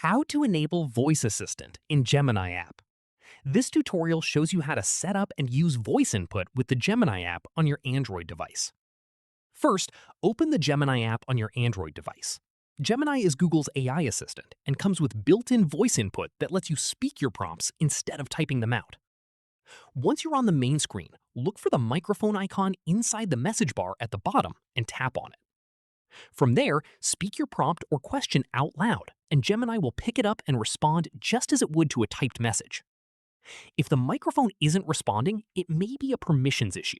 How to enable Voice Assistant in Gemini app. This tutorial shows you how to set up and use voice input with the Gemini app on your Android device. First, open the Gemini app on your Android device. Gemini is Google's AI assistant and comes with built-in voice input that lets you speak your prompts instead of typing them out. Once you're on the main screen, look for the microphone icon inside the message bar at the bottom and tap on it. From there, speak your prompt or question out loud, and Gemini will pick it up and respond just as it would to a typed message. If the microphone isn't responding, it may be a permissions issue.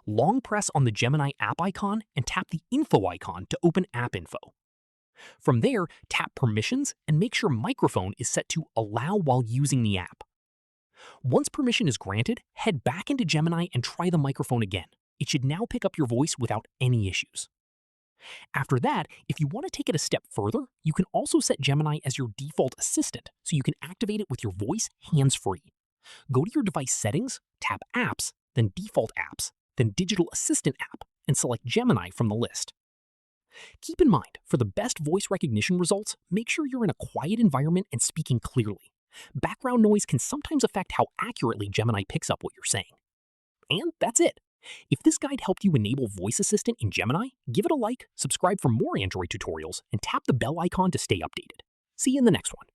Long press on the Gemini app icon and tap the info icon to open app info. From there, tap permissions and make sure microphone is set to allow while using the app. Once permission is granted, head back into Gemini and try the microphone again. It should now pick up your voice without any issues. After that, if you want to take it a step further, you can also set Gemini as your default assistant so you can activate it with your voice hands-free. Go to your device settings, tap Apps, then Default Apps, then Digital Assistant app, and select Gemini from the list. Keep in mind, for the best voice recognition results, make sure you're in a quiet environment and speaking clearly. Background noise can sometimes affect how accurately Gemini picks up what you're saying. And that's it. If this guide helped you enable Voice Assistant in Gemini, give it a like, subscribe for more Android tutorials, and tap the bell icon to stay updated. See you in the next one.